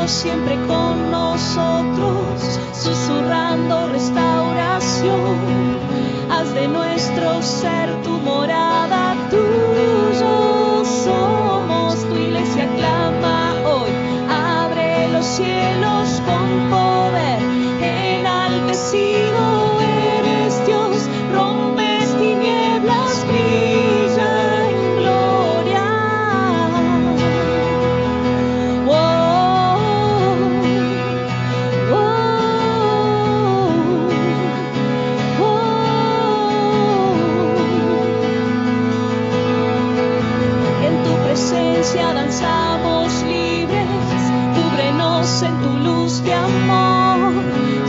Dios siempre con nosotros, susurrando restauración. Haz de nuestro ser tu morada, tuyo somos. Tu iglesia clama hoy, abre los cielos con poder, enaltecido eres Dios, rompes tinieblas, brilla en gloria. En tu presencia danzamos libres, cúbrenos en tu luz de amor,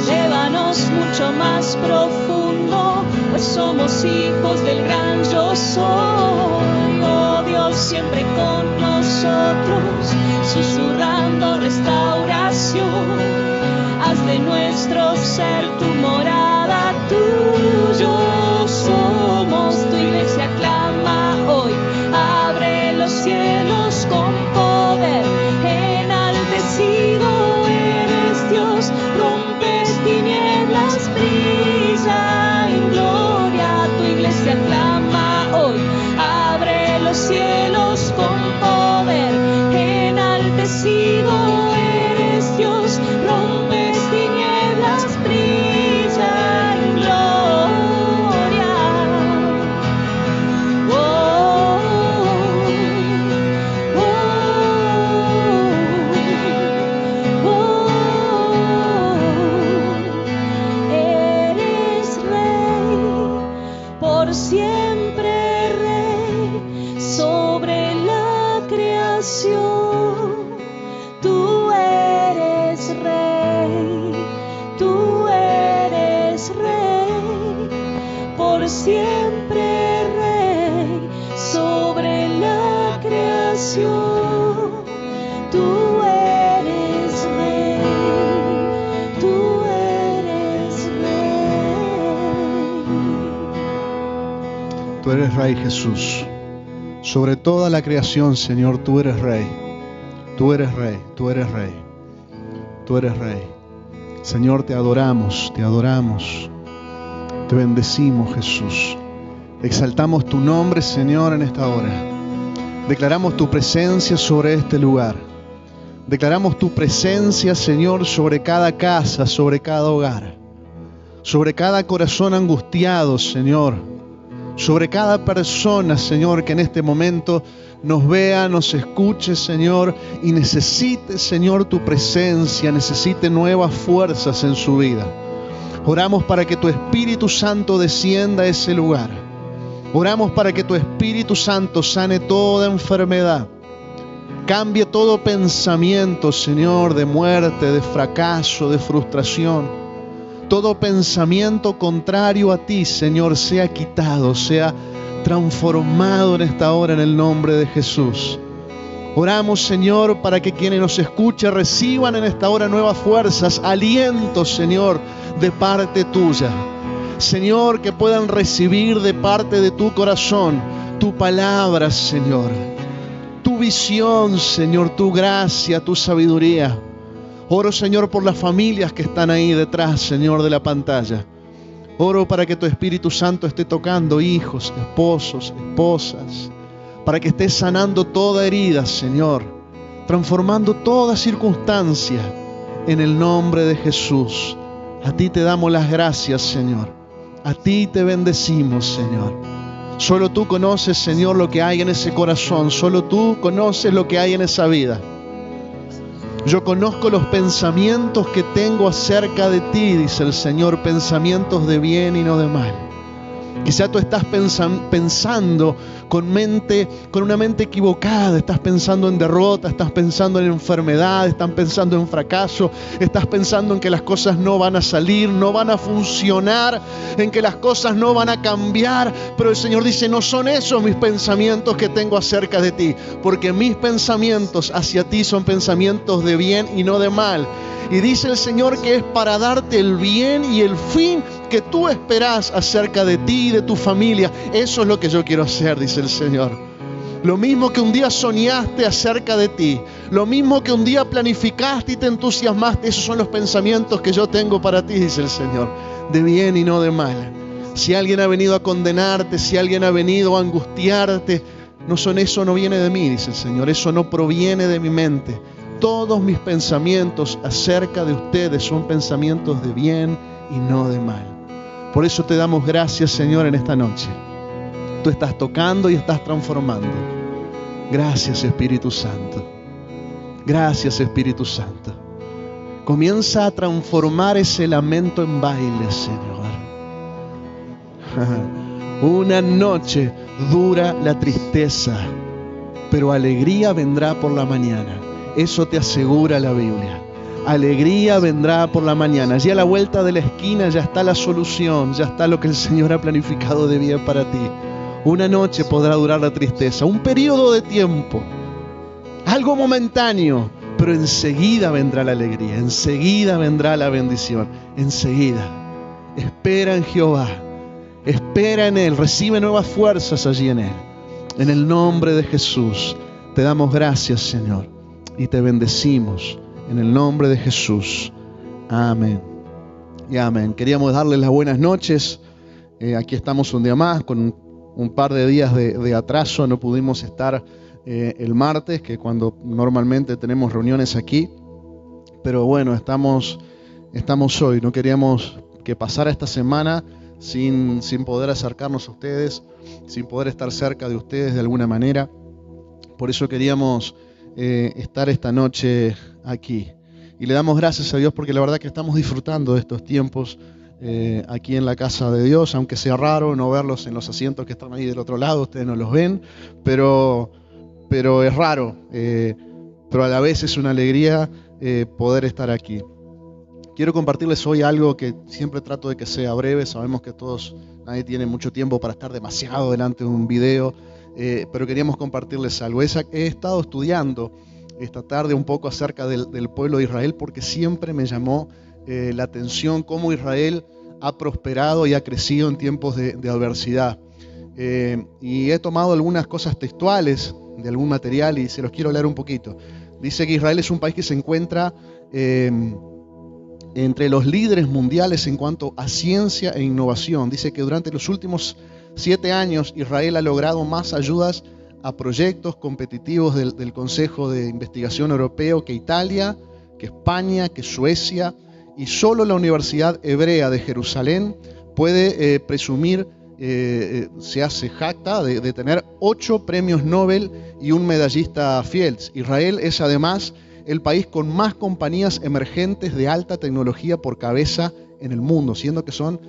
llévanos mucho más profundo, pues somos hijos del gran yo soy. Oh Dios siempre con nosotros, susurrando restauración. Haz de nuestro ser tu morada, tuyo somos. Tu iglesia clama hoy, abre los cielos con poder, enaltecido eres Dios, rompes tinieblas, brilla en gloria. Tu iglesia clama hoy, abre los cielos con poder, enaltecido eres Dios, rompes tinieblas, brilla en gloria. Eres rey, por siempre rey, sobre la creación. Tú eres rey, tú eres rey, por siempre rey, sobre la creación. Tú eres rey, tú eres rey. Tú eres Rey, Jesús. Sobre toda la creación, Señor, tú eres Rey. Tú eres Rey, tú eres Rey. Tú eres Rey. Señor, te adoramos, te adoramos. Te bendecimos, Jesús. Exaltamos tu nombre, Señor, en esta hora. Declaramos tu presencia sobre este lugar. Declaramos tu presencia, Señor, sobre cada casa, sobre cada hogar, sobre cada corazón angustiado, Señor, sobre cada persona, Señor, que en este momento nos vea, nos escuche, Señor, y necesite, Señor, tu presencia, necesite nuevas fuerzas en su vida. Oramos para que tu Espíritu Santo descienda a ese lugar. Oramos para que tu Espíritu Santo sane toda enfermedad. Cambie todo pensamiento, Señor, de muerte, de fracaso, de frustración. Todo pensamiento contrario a ti, Señor, sea quitado, sea transformado en esta hora en el nombre de Jesús. Oramos, Señor, para que quienes nos escuchan reciban en esta hora nuevas fuerzas, alientos, Señor, de parte tuya. Señor, que puedan recibir de parte de tu corazón tu palabra, Señor, tu visión, Señor, tu gracia, tu sabiduría. Oro, Señor, por las familias que están ahí detrás, Señor, de la pantalla. Oro para que tu Espíritu Santo esté tocando hijos, esposos, esposas, para que esté sanando toda herida, Señor, transformando toda circunstancia en el nombre de Jesús. A ti te damos las gracias, Señor. A ti te bendecimos, Señor. Solo tú conoces, Señor, lo que hay en ese corazón. Solo tú conoces lo que hay en esa vida. Yo conozco los pensamientos que tengo acerca de ti, dice el Señor, pensamientos de bien y no de mal. Quizá tú estás pensando con una mente equivocada, estás pensando en derrota, estás pensando en enfermedad, estás pensando en fracaso, estás pensando en que las cosas no van a salir, no van a funcionar, en que las cosas no van a cambiar. Pero el Señor dice, no son esos mis pensamientos que tengo acerca de ti, porque mis pensamientos hacia ti son pensamientos de bien y no de mal. Y dice el Señor que es para darte el bien y el fin que tú esperás acerca de ti y de tu familia. Eso es lo que yo quiero hacer, dice el Señor. Lo mismo que un día soñaste acerca de ti, lo mismo que un día planificaste y te entusiasmaste, esos son los pensamientos que yo tengo para ti, dice el Señor, de bien y no de mal. Si alguien ha venido a condenarte, si alguien ha venido a angustiarte, eso no viene de mí, dice el Señor, eso no proviene de mi mente. Todos mis pensamientos acerca de ustedes son pensamientos de bien y no de mal. Por eso te damos gracias, Señor, en esta noche. Tú estás tocando y estás transformando. Gracias, Espíritu Santo. Gracias, Espíritu Santo. Comienza a transformar ese lamento en baile, Señor. Una noche dura la tristeza, pero alegría vendrá por la mañana. Eso te asegura la Biblia. Alegría vendrá por la mañana. Allí a la vuelta de la esquina ya está la solución, ya está lo que el Señor ha planificado de bien para ti. Una noche podrá durar la tristeza, un periodo de tiempo, algo momentáneo, pero enseguida vendrá la alegría, enseguida vendrá la bendición, enseguida. Espera en Jehová, espera en Él, recibe nuevas fuerzas allí en Él. En el nombre de Jesús, te damos gracias, Señor, y te bendecimos. En el nombre de Jesús. Amén. Y amén. Queríamos darles las buenas noches. Aquí estamos un día más con un par de días de atraso. No pudimos estar el martes, que cuando normalmente tenemos reuniones aquí. Pero bueno, estamos hoy. No queríamos que pasara esta semana sin poder acercarnos a ustedes, sin poder estar cerca de ustedes de alguna manera. Por eso queríamos estar esta noche aquí. Y le damos gracias a Dios porque la verdad que estamos disfrutando de estos tiempos aquí en la casa de Dios, aunque sea raro no verlos en los asientos que están ahí del otro lado, ustedes no los ven, pero es raro, pero a la vez es una alegría poder estar aquí. Quiero compartirles hoy algo que siempre trato de que sea breve. Sabemos que nadie tiene mucho tiempo para estar demasiado delante de un video, pero queríamos compartirles algo. He estado estudiando esta tarde un poco acerca del pueblo de Israel porque siempre me llamó la atención cómo Israel ha prosperado y ha crecido en tiempos de adversidad. Y he tomado algunas cosas textuales de algún material y se los quiero leer un poquito. Dice que Israel es un país que se encuentra entre los líderes mundiales en cuanto a ciencia e innovación. Dice que durante los últimos 7 años Israel ha logrado más ayudas a proyectos competitivos del Consejo de Investigación Europeo que Italia, que España, que Suecia, y solo la Universidad Hebrea de Jerusalén puede presumir, se jacta de tener 8 premios Nobel y un medallista Fields. Israel es además el país con más compañías emergentes de alta tecnología por cabeza en el mundo, siendo que son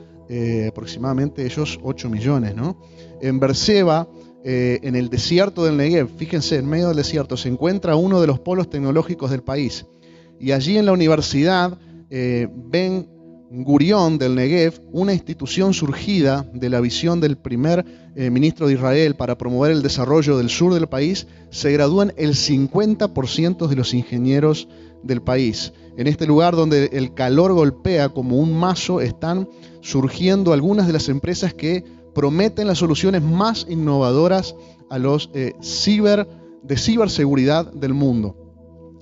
aproximadamente ellos 8 millones, ¿no? En Beerseba, en el desierto del Negev, fíjense, en medio del desierto, se encuentra uno de los polos tecnológicos del país. Y allí en la Universidad Ben Gurión del Negev, una institución surgida de la visión del primer ministro de Israel para promover el desarrollo del sur del país, se gradúan el 50% de los ingenieros del país. En este lugar donde el calor golpea como un mazo, están surgiendo algunas de las empresas que prometen las soluciones más innovadoras a los de ciberseguridad del mundo.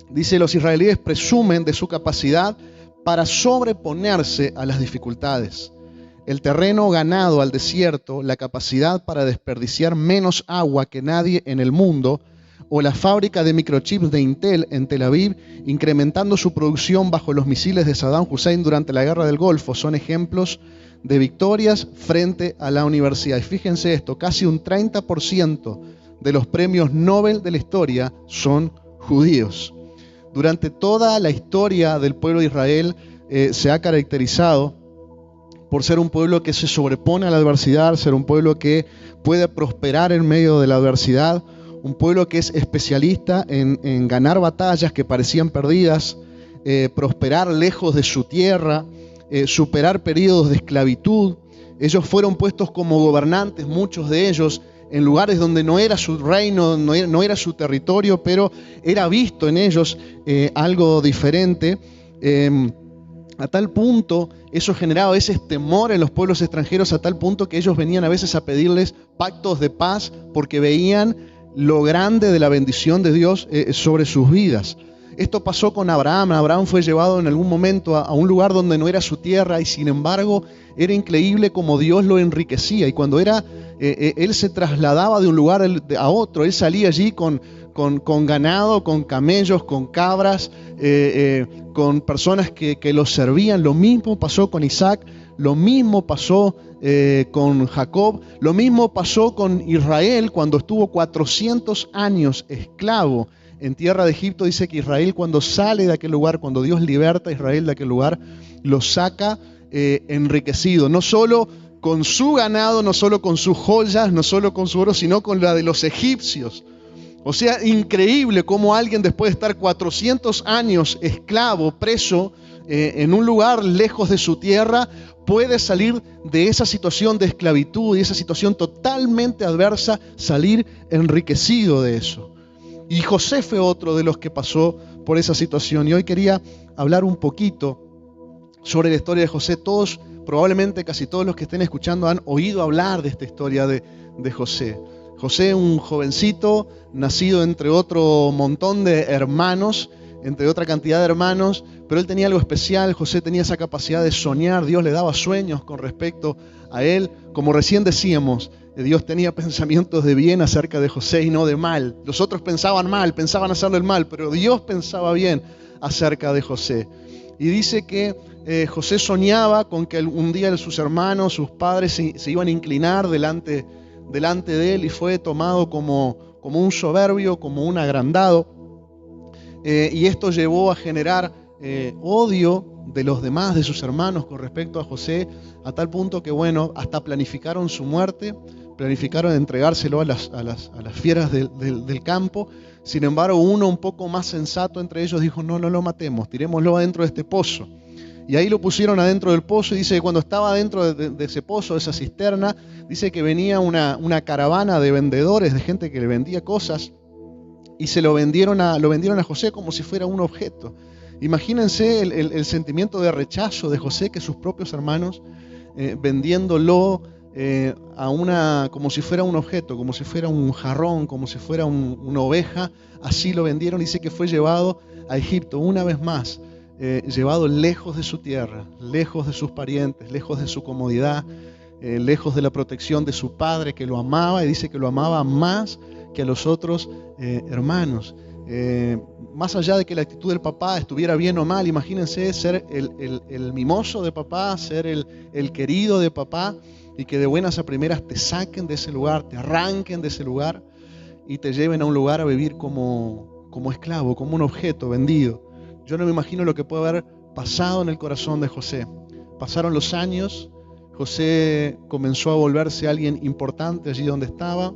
Dice, los israelíes presumen de su capacidad para sobreponerse a las dificultades. El terreno ganado al desierto, la capacidad para desperdiciar menos agua que nadie en el mundo, o la fábrica de microchips de Intel en Tel Aviv, incrementando su producción bajo los misiles de Saddam Hussein durante la Guerra del Golfo, son ejemplos de victorias frente a la universidad. Y fíjense esto, casi un 30% de los premios Nobel de la historia son judíos. Durante toda la historia del pueblo de Israel se ha caracterizado por ser un pueblo que se sobrepone a la adversidad, ser un pueblo que puede prosperar en medio de la adversidad, un pueblo que es especialista en ganar batallas que parecían perdidas, prosperar lejos de su tierra, superar periodos de esclavitud. Ellos fueron puestos como gobernantes, muchos de ellos, en lugares donde no era su reino, no era su territorio, pero era visto en ellos algo diferente. A tal punto, eso generaba ese temor en los pueblos extranjeros, a tal punto que ellos venían a veces a pedirles pactos de paz porque veían lo grande de la bendición de Dios sobre sus vidas. Esto pasó con Abraham. Abraham fue llevado en algún momento a un lugar donde no era su tierra y sin embargo era increíble cómo Dios lo enriquecía. Y cuando él se trasladaba de un lugar a otro, él salía allí con ganado, con camellos, con cabras, con personas que lo servían. Lo mismo pasó con Isaac, lo mismo pasó con Jacob, lo mismo pasó con Israel cuando estuvo 400 años esclavo en tierra de Egipto. Dice que Israel, cuando sale de aquel lugar, cuando Dios liberta a Israel de aquel lugar, lo saca enriquecido, no solo con su ganado, no solo con sus joyas, no solo con su oro, sino con la de los egipcios. O sea, increíble cómo alguien, después de estar 400 años esclavo, preso, en un lugar lejos de su tierra, puede salir de esa situación de esclavitud y esa situación totalmente adversa, salir enriquecido de eso. Y José fue otro de los que pasó por esa situación. Y hoy quería hablar un poquito sobre la historia de José. Todos, probablemente casi todos los que estén escuchando han oído hablar de esta historia de José. José, un jovencito, nacido entre otro montón de hermanos, entre otra cantidad de hermanos, pero él tenía algo especial. José tenía esa capacidad de soñar. Dios le daba sueños con respecto a él. Como recién decíamos, Dios tenía pensamientos de bien acerca de José y no de mal. Los otros pensaban mal, pensaban hacerle el mal, pero Dios pensaba bien acerca de José. Y dice que José soñaba con que un día sus hermanos, sus padres se iban a inclinar delante de él, y fue tomado como un soberbio, como un agrandado. Y esto llevó a generar odio de los demás, de sus hermanos, con respecto a José, a tal punto que, bueno, hasta planificaron su muerte, planificaron entregárselo a las fieras del campo. Sin embargo, uno un poco más sensato entre ellos dijo: no lo matemos, tirémoslo adentro de este pozo. Y ahí lo pusieron adentro del pozo, y dice que cuando estaba dentro de ese pozo, de esa cisterna, dice que venía una caravana de vendedores, de gente que le vendía cosas, y se lo vendieron a José como si fuera un objeto. Imagínense el sentimiento de rechazo de José, que sus propios hermanos vendiéndolo como si fuera un objeto, como si fuera un jarrón, como si fuera una oveja. Así lo vendieron. Dice que fue llevado a Egipto una vez más, llevado lejos de su tierra, lejos de sus parientes, lejos de su comodidad, lejos de la protección de su padre, que lo amaba, y dice que lo amaba más que a los otros hermanos. Más allá de que la actitud del papá estuviera bien o mal, imagínense ser el mimoso de papá, ser el querido de papá, y que de buenas a primeras te saquen de ese lugar, te arranquen de ese lugar y te lleven a un lugar a vivir como esclavo, como un objeto vendido. Yo no me imagino lo que puede haber pasado en el corazón de José. Pasaron los años, José comenzó a volverse alguien importante allí donde estaba,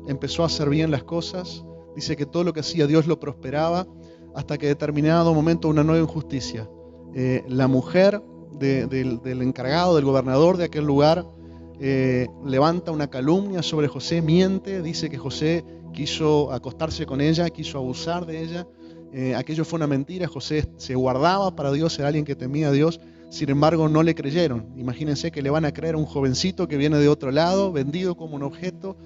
empezó a hacer bien las cosas. Dice que todo lo que hacía Dios lo prosperaba, hasta que en determinado momento una nueva injusticia. La mujer del encargado, del gobernador de aquel lugar, levanta una calumnia sobre José, miente, dice que José quiso acostarse con ella, quiso abusar de ella. Aquello fue una mentira. José se guardaba para Dios, era alguien que temía a Dios. Sin embargo, no le creyeron. Imagínense que le van a creer a un jovencito que viene de otro lado, vendido como un objeto.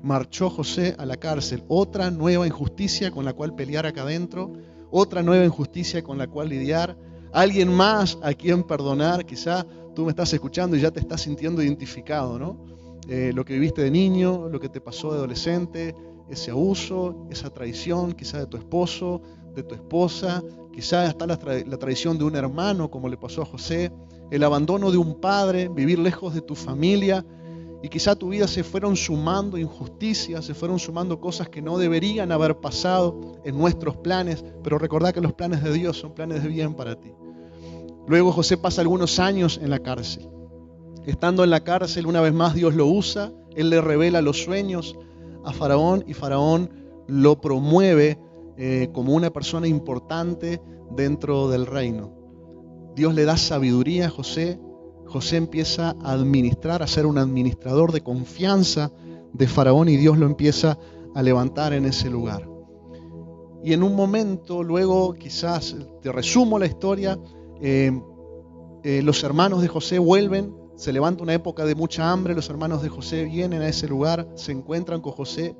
Marchó José a la cárcel. Otra nueva injusticia con la cual pelear acá adentro, otra nueva injusticia con la cual lidiar, alguien más a quien perdonar. Quizá tú me estás escuchando y ya te estás sintiendo identificado, ¿no? Lo que viviste de niño, lo que te pasó de adolescente, ese abuso, esa traición, quizá de tu esposo, de tu esposa, quizá hasta la traición de un hermano, como le pasó a José, el abandono de un padre, vivir lejos de tu familia. Y quizá a tu vida se fueron sumando injusticias, se fueron sumando cosas que no deberían haber pasado en nuestros planes, pero recordá que los planes de Dios son planes de bien para ti. Luego José pasa algunos años en la cárcel. Estando en la cárcel, una vez más Dios lo usa, Él le revela los sueños a Faraón, y Faraón lo promueve como una persona importante dentro del reino. Dios le da sabiduría a José. José empieza a administrar, a ser un administrador de confianza de Faraón, y Dios lo empieza a levantar en ese lugar. Y en un momento, luego, quizás te resumo la historia, los hermanos de José vuelven, se levanta una época de mucha hambre, los hermanos de José vienen a ese lugar, se encuentran con José.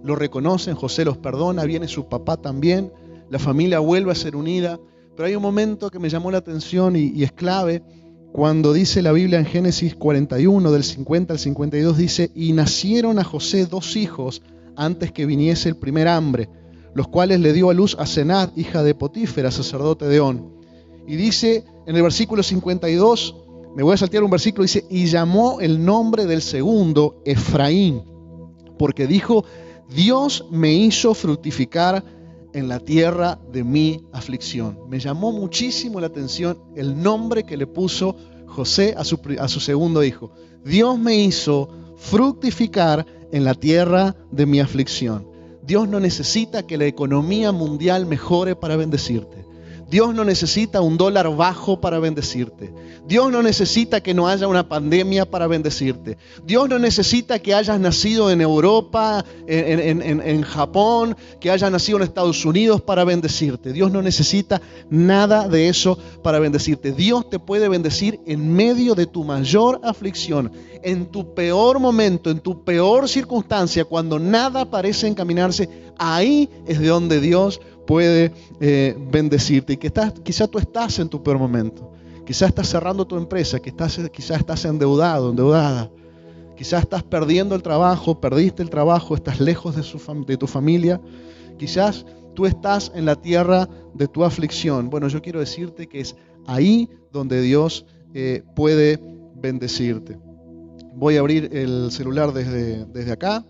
lo reconocen, José los perdona, viene su papá también, la familia vuelve a ser unida. Pero hay un momento que me llamó la atención y es clave, cuando dice la Biblia en Génesis 41, del 50 al 52, dice: y nacieron a José 2 hijos antes que viniese el primer hambre, los cuales le dio a luz a Senat, hija de Potífera, sacerdote de On. Y dice en el versículo 52, me voy a saltear un versículo, dice: y llamó el nombre del segundo Efraín, porque dijo: Dios me hizo fructificar en la tierra de mi aflicción. Me llamó muchísimo la atención el nombre que le puso José a su segundo hijo. Dios me hizo fructificar en la tierra de mi aflicción. Dios no necesita que la economía mundial mejore para bendecirte. Dios no necesita un dólar bajo para bendecirte. Dios no necesita que no haya una pandemia para bendecirte. Dios no necesita que hayas nacido en Europa, en Japón, que hayas nacido en Estados Unidos para bendecirte. Dios no necesita nada de eso para bendecirte. Dios te puede bendecir en medio de tu mayor aflicción, en tu peor momento, en tu peor circunstancia, cuando nada parece encaminarse. Ahí es de donde Dios puede bendecirte. Y que quizás tú estás en tu peor momento. Quizás estás cerrando tu empresa, quizás estás endeudado, endeudada. Quizás estás perdiendo el trabajo, perdiste el trabajo, estás lejos de tu familia. Quizás tú estás en la tierra de tu aflicción. Bueno, yo quiero decirte que es ahí donde Dios puede bendecirte. Voy a abrir el celular desde acá.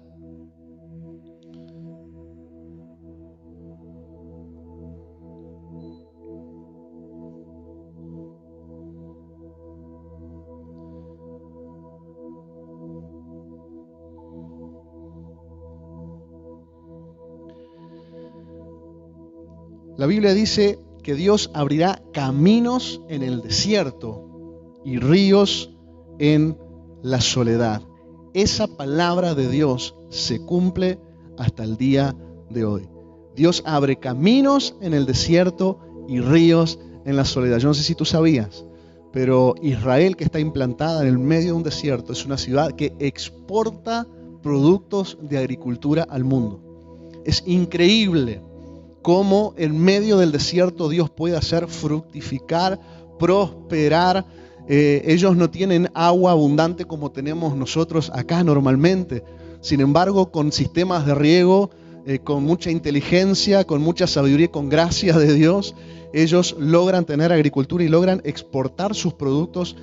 La Biblia dice que Dios abrirá caminos en el desierto y ríos en la soledad. Esa palabra de Dios se cumple hasta el día de hoy. Dios abre caminos en el desierto y ríos en la soledad. Yo no sé si tú sabías, pero Israel, que está implantada en el medio de un desierto, es una ciudad que exporta productos de agricultura al mundo. Es increíble cómo en medio del desierto Dios puede hacer fructificar, prosperar. Ellos no tienen agua abundante como tenemos nosotros acá normalmente. Sin embargo, con sistemas de riego, con mucha inteligencia, con mucha sabiduría, con gracia de Dios, ellos logran tener agricultura y logran exportar sus productos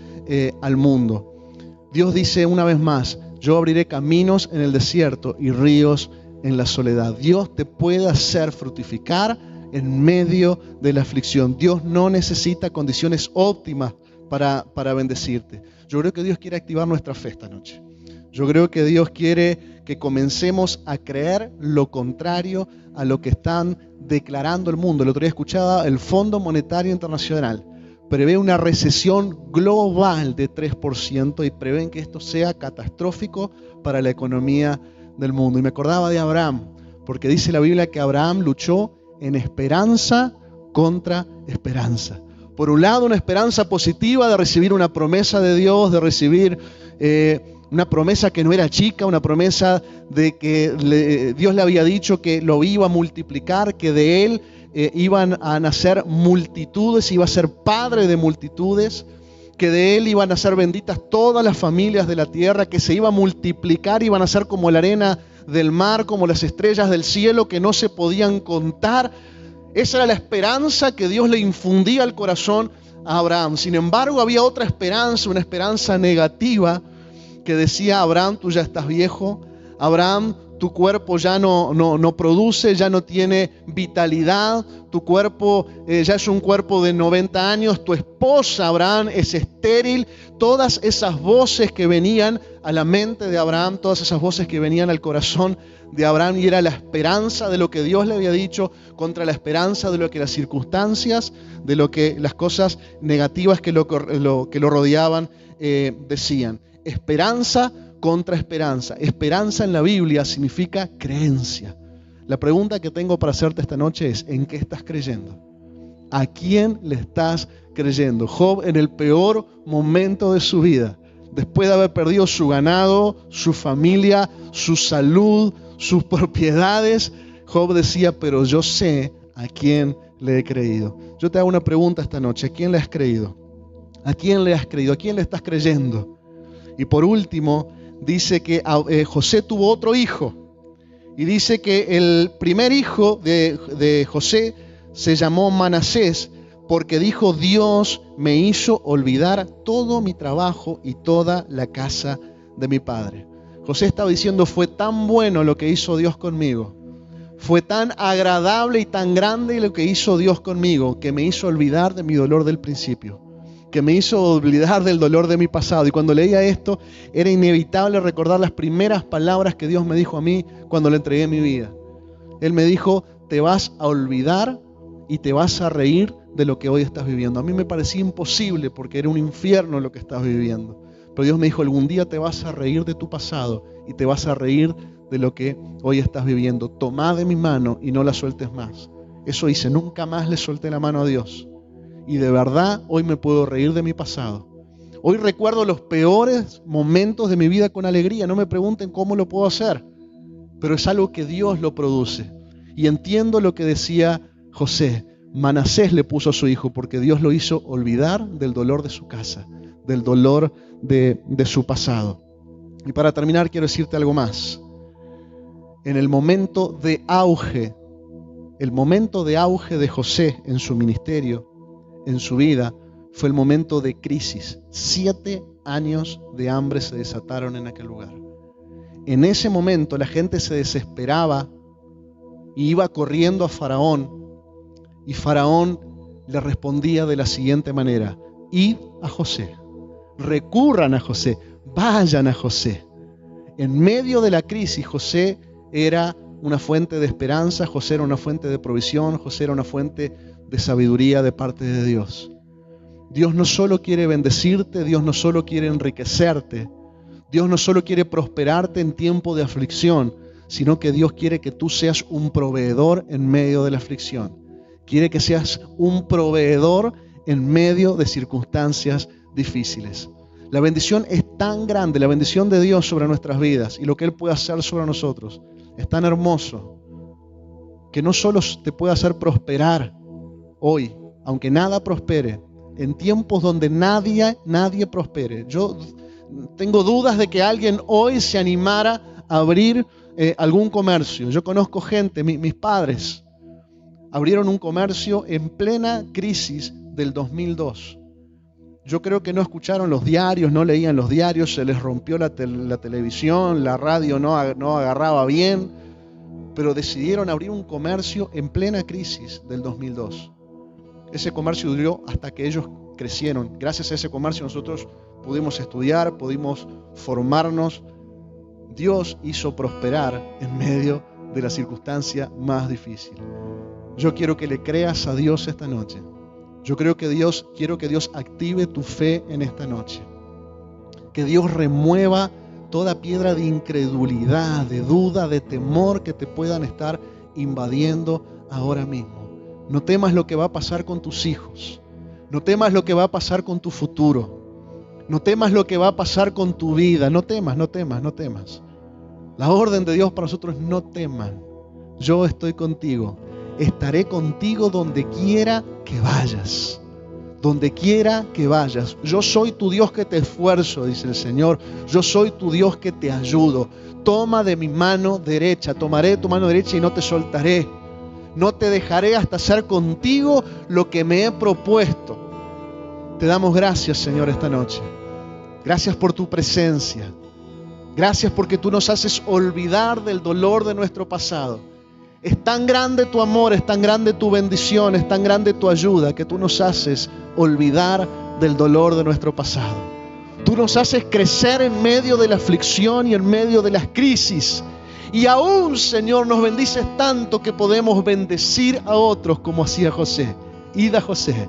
al mundo. Dios dice una vez más: yo abriré caminos en el desierto y ríos en la soledad. Dios te puede hacer fructificar en medio de la aflicción. Dios no necesita condiciones óptimas para bendecirte. Yo creo que Dios quiere activar nuestra fe esta noche. Yo creo que Dios quiere que comencemos a creer lo contrario a lo que están declarando el mundo. El otro día escuchaba el Fondo Monetario Internacional. Prevé una recesión global de 3% y prevén que esto sea catastrófico para la economía del mundo. Y me acordaba de Abraham, porque dice la Biblia que Abraham luchó en esperanza contra esperanza. Por un lado, una esperanza positiva de recibir una promesa de Dios, de recibir una promesa que no era chica, una promesa de que Dios le había dicho que lo iba a multiplicar, que de él iban a nacer multitudes, iba a ser padre de multitudes, que de él iban a ser benditas todas las familias de la tierra, que se iba a multiplicar, iban a ser como la arena del mar, como las estrellas del cielo que no se podían contar. Esa era la esperanza que Dios le infundía al corazón a Abraham. Sin embargo, había otra esperanza, una esperanza negativa, que decía: Abraham, tú ya estás viejo. Abraham, tu cuerpo ya no produce, ya no tiene vitalidad. Tu cuerpo ya es un cuerpo de 90 años. Tu esposa, Abraham, es estéril. Todas esas voces que venían a la mente de Abraham, todas esas voces que venían al corazón de Abraham, y era la esperanza de lo que Dios le había dicho contra la esperanza de lo que las circunstancias, de lo que las cosas negativas que lo rodeaban decían. Esperanza contra esperanza. Esperanza en la Biblia significa creencia. La pregunta que tengo para hacerte esta noche es: ¿en qué estás creyendo? ¿A quién le estás creyendo? Job, en el peor momento de su vida, después de haber perdido su ganado, su familia, su salud, sus propiedades, Job decía, pero yo sé a quién le he creído. Yo te hago una pregunta esta noche, ¿a quién le has creído? ¿A quién le has creído? ¿A quién le estás creyendo? Y por último, dice que José tuvo otro hijo. Y dice que el primer hijo de José se llamó Manasés, porque dijo, Dios me hizo olvidar todo mi trabajo y toda la casa de mi padre. José estaba diciendo, fue tan bueno lo que hizo Dios conmigo. Fue tan agradable y tan grande lo que hizo Dios conmigo, que me hizo olvidar de mi dolor del principio, que me hizo olvidar del dolor de mi pasado. Y cuando leía esto, era inevitable recordar las primeras palabras que Dios me dijo a mí cuando le entregué mi vida. Él me dijo, te vas a olvidar y te vas a reír de lo que hoy estás viviendo. A mí me parecía imposible porque era un infierno lo que estás viviendo. Pero Dios me dijo, algún día te vas a reír de tu pasado y te vas a reír de lo que hoy estás viviendo. Tomá de mi mano y no la sueltes más. Eso hice, nunca más le solté la mano a Dios. Y de verdad hoy me puedo reír de mi pasado. Hoy recuerdo los peores momentos de mi vida con alegría. No me pregunten cómo lo puedo hacer, pero es algo que Dios lo produce. Y entiendo lo que decía José. Manasés le puso a su hijo porque Dios lo hizo olvidar del dolor de su casa, del dolor de su pasado. Y para terminar quiero decirte algo más. En el momento de auge de José en su ministerio, en su vida, fue el momento de crisis. 7 años de hambre se desataron en aquel lugar. En ese momento la gente se desesperaba y iba corriendo a Faraón, y Faraón le respondía de la siguiente manera: id a José, recurran a José, vayan a José. En medio de la crisis, José era una fuente de esperanza, José era una fuente de provisión, José era una fuente de sabiduría de parte de Dios. Dios no solo quiere bendecirte, Dios no solo quiere enriquecerte, Dios no solo quiere prosperarte en tiempo de aflicción, sino que Dios quiere que tú seas un proveedor en medio de la aflicción. Quiere que seas un proveedor en medio de circunstancias difíciles. La bendición es tan grande, la bendición de Dios sobre nuestras vidas y lo que Él puede hacer sobre nosotros es tan hermoso que no solo te puede hacer prosperar hoy, aunque nada prospere, en tiempos donde nadie prospere. Yo tengo dudas de que alguien hoy se animara a abrir algún comercio. Yo conozco gente, mis padres abrieron un comercio en plena crisis del 2002. Yo creo que no escucharon los diarios, no leían los diarios, se les rompió la televisión, la radio no agarraba bien, pero decidieron abrir un comercio en plena crisis del 2002. Ese comercio duró hasta que ellos crecieron. Gracias a ese comercio nosotros pudimos estudiar, pudimos formarnos. Dios hizo prosperar en medio de la circunstancia más difícil. Yo quiero que le creas a Dios esta noche. Quiero que Dios active tu fe en esta noche. Que Dios remueva toda piedra de incredulidad, de duda, de temor que te puedan estar invadiendo ahora mismo. No temas lo que va a pasar con tus hijos. No temas lo que va a pasar con tu futuro. No temas lo que va a pasar con tu vida. No temas. La orden de Dios para nosotros es no teman. Yo estoy contigo. Estaré contigo donde quiera que vayas. Donde quiera que vayas. Yo soy tu Dios que te esfuerzo, dice el Señor. Yo soy tu Dios que te ayudo. Toma de mi mano derecha. Tomaré tu mano derecha y no te soltaré. No te dejaré hasta hacer contigo lo que me he propuesto. Te damos gracias, Señor, esta noche. Gracias por tu presencia. Gracias porque tú nos haces olvidar del dolor de nuestro pasado. Es tan grande tu amor, es tan grande tu bendición, es tan grande tu ayuda que tú nos haces olvidar del dolor de nuestro pasado. Tú nos haces crecer en medio de la aflicción y en medio de las crisis. Y aún, Señor, nos bendices tanto que podemos bendecir a otros como hacía José. Id a José.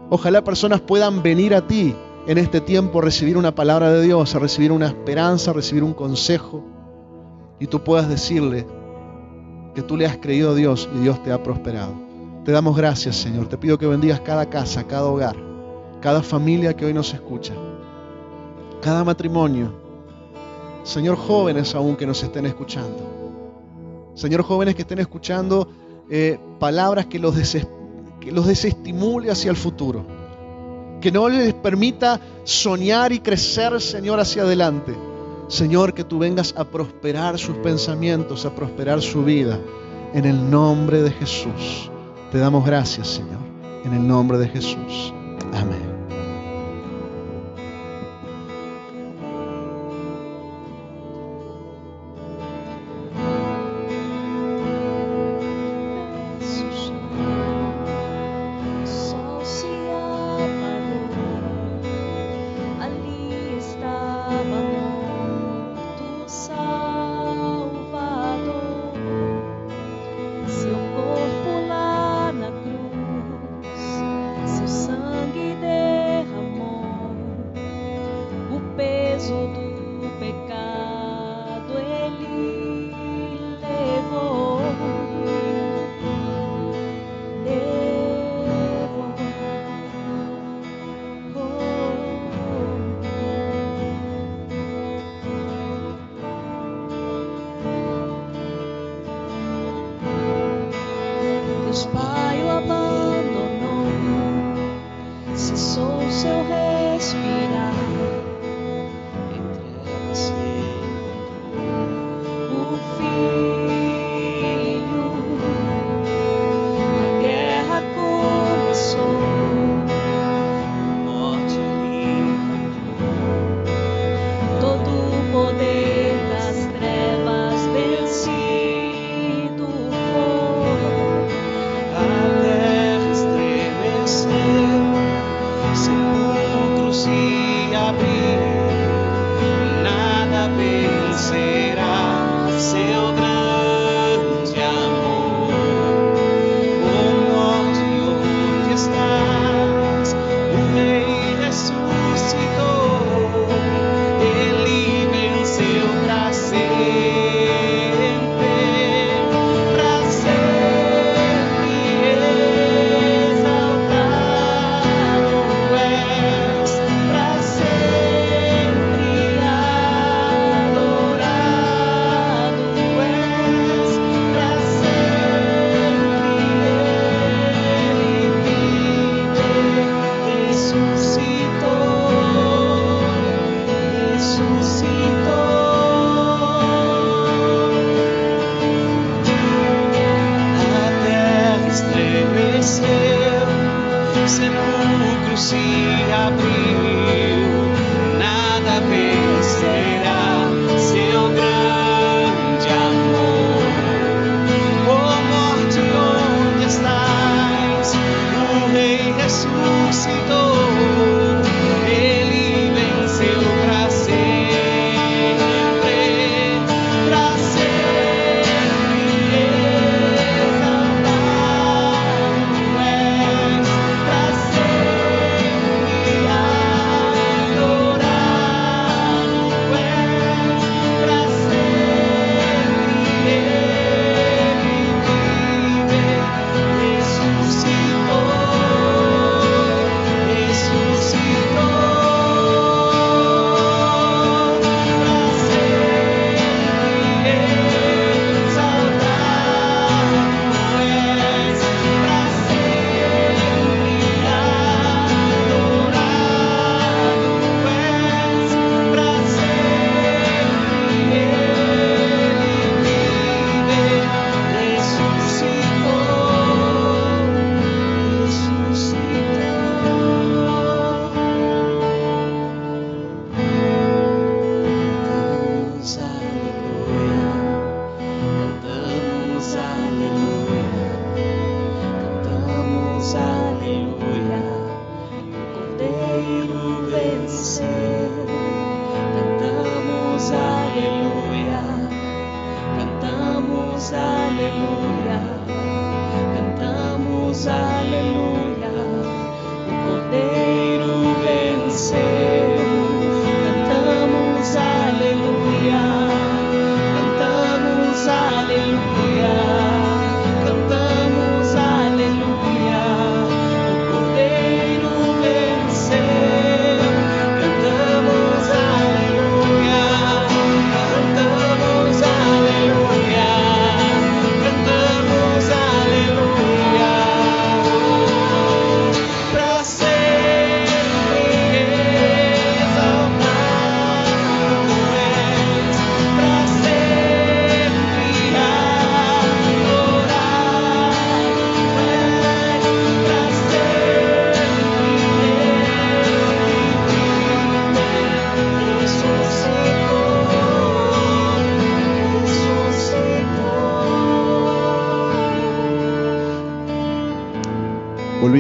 Ojalá personas puedan venir a ti en este tiempo a recibir una palabra de Dios, a recibir una esperanza, a recibir un consejo. Y tú puedas decirle que tú le has creído a Dios y Dios te ha prosperado. Te damos gracias, Señor. Te pido que bendigas cada casa, cada hogar, cada familia que hoy nos escucha, cada matrimonio. Señor, jóvenes aún que nos estén escuchando. Señor, jóvenes que estén escuchando palabras que los desestimule hacia el futuro, que no les permita soñar y crecer, Señor, hacia adelante. Señor, que tú vengas a prosperar sus pensamientos, a prosperar su vida. En el nombre de Jesús. Te damos gracias, Señor. En el nombre de Jesús. Amén.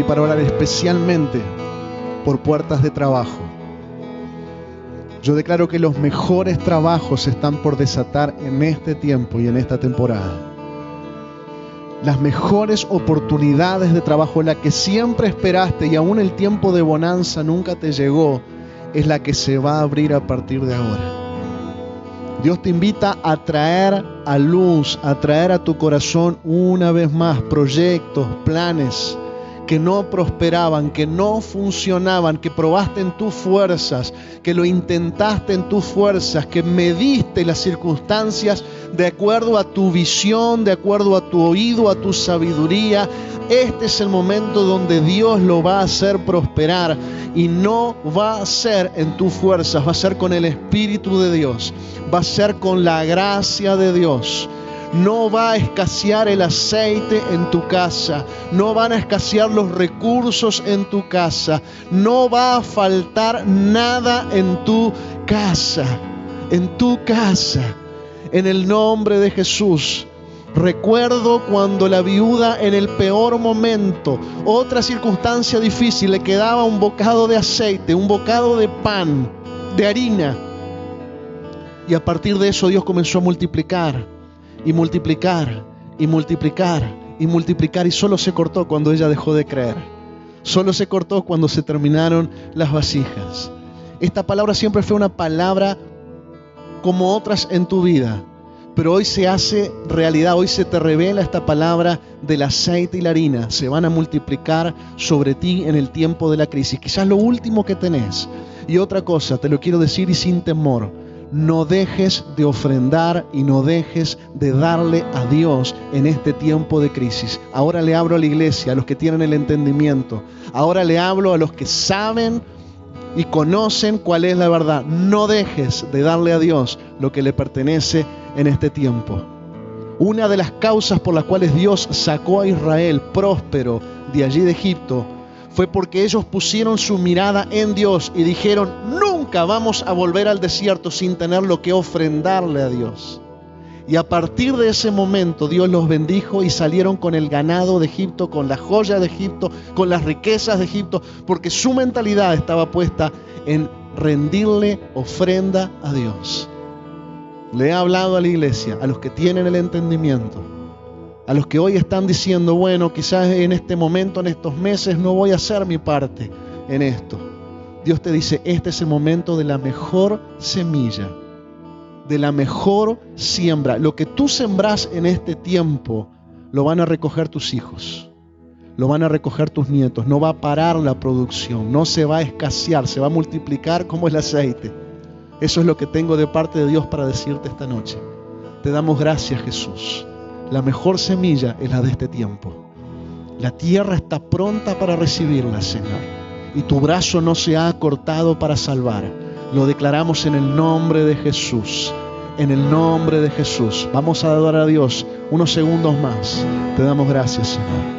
para orar especialmente por puertas de trabajo. Yo declaro que los mejores trabajos se están por desatar en este tiempo y en esta temporada. Las mejores oportunidades de trabajo, la que siempre esperaste y aún el tiempo de bonanza nunca te llegó, es la que se va a abrir a partir de ahora. Dios te invita a traer a luz, a traer a tu corazón una vez más proyectos, planes que no prosperaban, que no funcionaban, que probaste en tus fuerzas, que lo intentaste en tus fuerzas, que mediste las circunstancias de acuerdo a tu visión, de acuerdo a tu oído, a tu sabiduría. Este es el momento donde Dios lo va a hacer prosperar, y no va a ser en tus fuerzas, va a ser con el Espíritu de Dios, va a ser con la gracia de Dios. No va a escasear el aceite en tu casa, no van a escasear los recursos en tu casa, no va a faltar nada en tu casa, en el nombre de Jesús. Recuerdo cuando la viuda, en el peor momento, otra circunstancia difícil, le quedaba un bocado de aceite, un bocado de pan, de harina, y a partir de eso Dios comenzó a multiplicar y multiplicar y multiplicar y multiplicar, y solo se cortó cuando ella dejó de creer. Solo se cortó cuando se terminaron las vasijas. Esta palabra siempre fue una palabra como otras en tu vida, pero hoy se hace realidad. Hoy se te revela esta palabra del aceite y la harina. Se van a multiplicar sobre ti en el tiempo de la crisis, quizás lo último que tenés. Y otra cosa, te lo quiero decir y sin temor: no dejes de ofrendar y no dejes de darle a Dios en este tiempo de crisis. Ahora le hablo a la iglesia, a los que tienen el entendimiento. Ahora le hablo a los que saben y conocen cuál es la verdad. No dejes de darle a Dios lo que le pertenece en este tiempo. Una de las causas por las cuales Dios sacó a Israel próspero de allí de Egipto fue porque ellos pusieron su mirada en Dios y dijeron: nunca vamos a volver al desierto sin tener lo que ofrendarle a Dios. Y a partir de ese momento Dios los bendijo y salieron con el ganado de Egipto, con la joya de Egipto, con las riquezas de Egipto, porque su mentalidad estaba puesta en rendirle ofrenda a Dios. Le he hablado a la iglesia, a los que tienen el entendimiento, a los que hoy están diciendo: bueno, quizás en este momento, en estos meses, no voy a hacer mi parte en esto. Dios te dice: este es el momento de la mejor semilla, de la mejor siembra. Lo que tú sembrás en este tiempo, lo van a recoger tus hijos, lo van a recoger tus nietos. No va a parar la producción, no se va a escasear, se va a multiplicar como el aceite. Eso es lo que tengo de parte de Dios para decirte esta noche. Te damos gracias, Jesús. La mejor semilla es la de este tiempo. La tierra está pronta para recibirla, Señor, y tu brazo no se ha acortado para salvar. Lo declaramos en el nombre de Jesús. En el nombre de Jesús. Vamos a adorar a Dios unos segundos más. Te damos gracias, Señor.